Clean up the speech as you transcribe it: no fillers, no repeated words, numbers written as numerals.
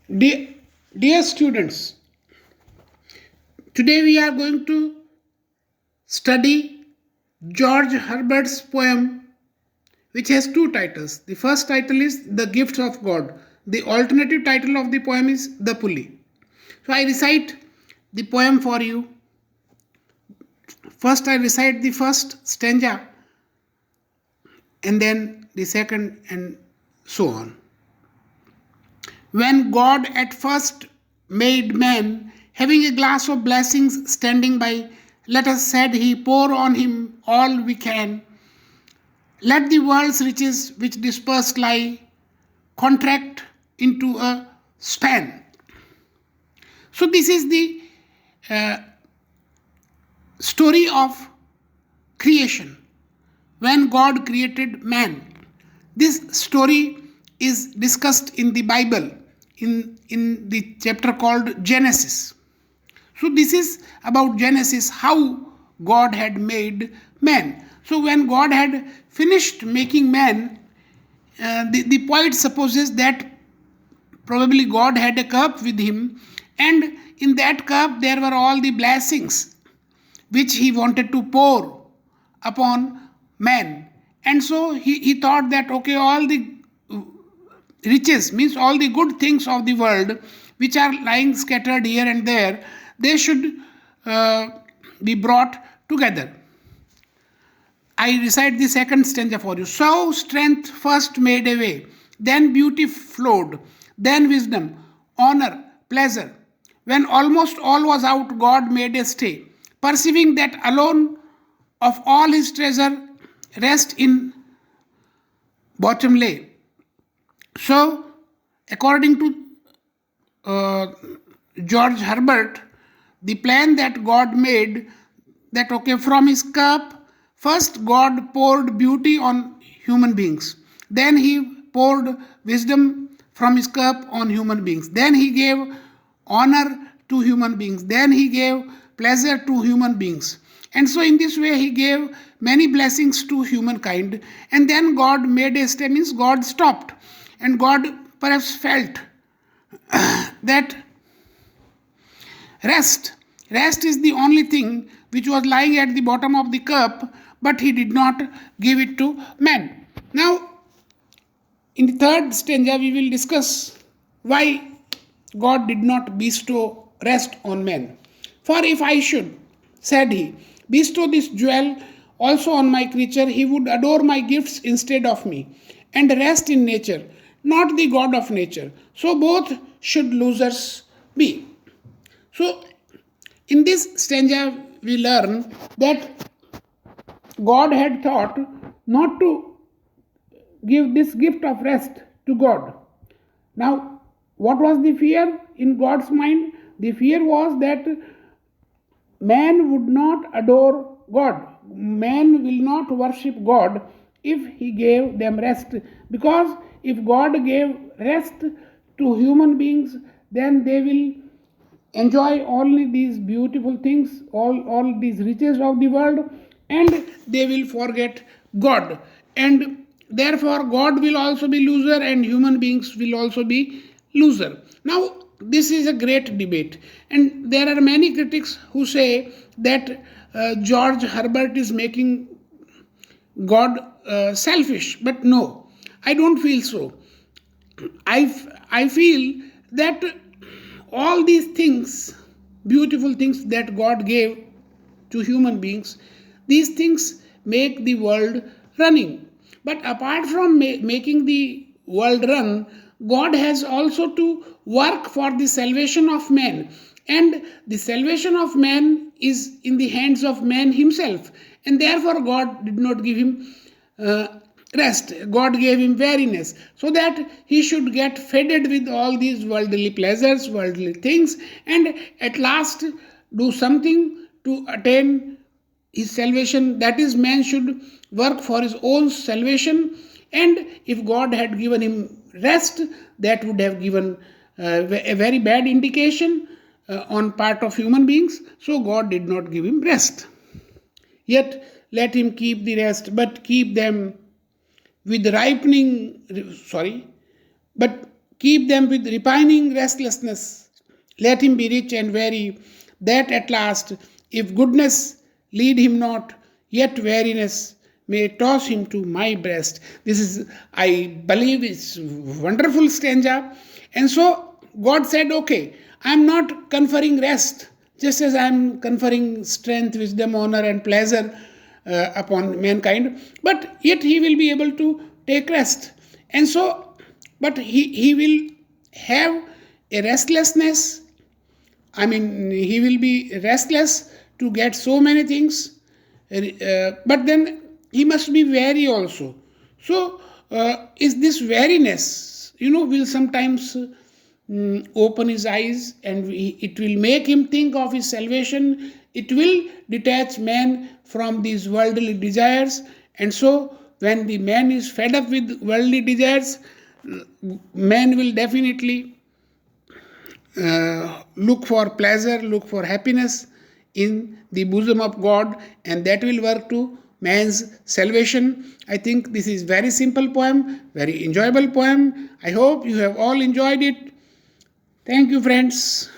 Dear, dear students, today we are going to study George Herbert's poem, which has two titles. The first title is The Gifts of God. The alternative title of the poem is The Pulley. So I recite the poem for you. First, I recite the first stanza and then the second, and so on. When God at first made man, having a glass of blessings standing by, let us, said he, pour on him all we can. Let the world's riches which dispersed lie contract into a span. So this is the story of creation. When God created man, this story is discussed in the Bible in the chapter called Genesis. So this is about Genesis, how God had made man. So when God had finished making man, the poet supposes that probably God had a cup with him, and in that cup there were all the blessings which he wanted to pour upon man. And so he thought that, okay, all the riches, means all the good things of the world which are lying scattered here and there, they should uh, be brought together. I recite the second stanza for you. So strength first made a way, then beauty flowed, then wisdom, honor, pleasure. When almost all was out, God made a stay, perceiving that alone of all his treasure rest in bottom lay. So, according to George Herbert, the plan that God made, that okay, from his cup, first God poured beauty on human beings, then he poured wisdom from his cup on human beings, then he gave honor to human beings, then he gave pleasure to human beings. And so in this way he gave many blessings to humankind, and then God made a step, means God stopped, and God perhaps felt that rest is the only thing which was lying at the bottom of the cup, but he did not give it to man. Now, in the third stanza, we will discuss why God did not bestow rest on man. For if I should, said he, bestow this jewel also on my creature, he would adore my gifts instead of me, and rest in nature, not the God of nature. So both should losers be. So, in this stanza, we learn that God had thought not to give this gift of rest to God. Now, what was the fear in God's mind? The fear was that man would not adore God. Man will not worship God if he gave them rest. Because if God gave rest to human beings, then they will enjoy only these beautiful things, all these riches of the world, and they will forget God. And therefore, God will also be loser, and human beings will also be loser. Now, this is a great debate, and there are many critics who say that George Herbert is making God selfish, but no, I don't feel so. I feel that all these things, beautiful things that God gave to human beings, these things make the world running. But apart from making the world run, God has also to work for the salvation of man. And the salvation of man is in the hands of man himself. And therefore, God did not give him uh, rest. God gave him weariness so that he should get faded with all these worldly pleasures, worldly things, and at last do something to attain his salvation. That is, man should work for his own salvation. And if God had given him rest, that would have given a very bad indication on part of human beings. So God did not give him rest. Yet let him keep the rest, but keep them with ripening, but keep them with repining restlessness. Let him be rich and weary, that at last, if goodness lead him not, yet weariness may toss him to my breast. This is, I believe, it's wonderful stanza. And so God said, okay, I am not conferring rest, just as I am conferring strength, wisdom, honor, and pleasure upon mankind, but yet he will be able to take rest. And so, but he will have a restlessness. I mean, he will be restless to get so many things, but then he must be wary also. So, is this wariness, will sometimes open his eyes, and it will make him think of his salvation. It will detach man from these worldly desires. And so, when the man is fed up with worldly desires, man will definitely look for pleasure, look for happiness in the bosom of God, and that will work to man's salvation. I think this is very simple poem, very enjoyable poem. I hope you have all enjoyed it. Thank you, friends.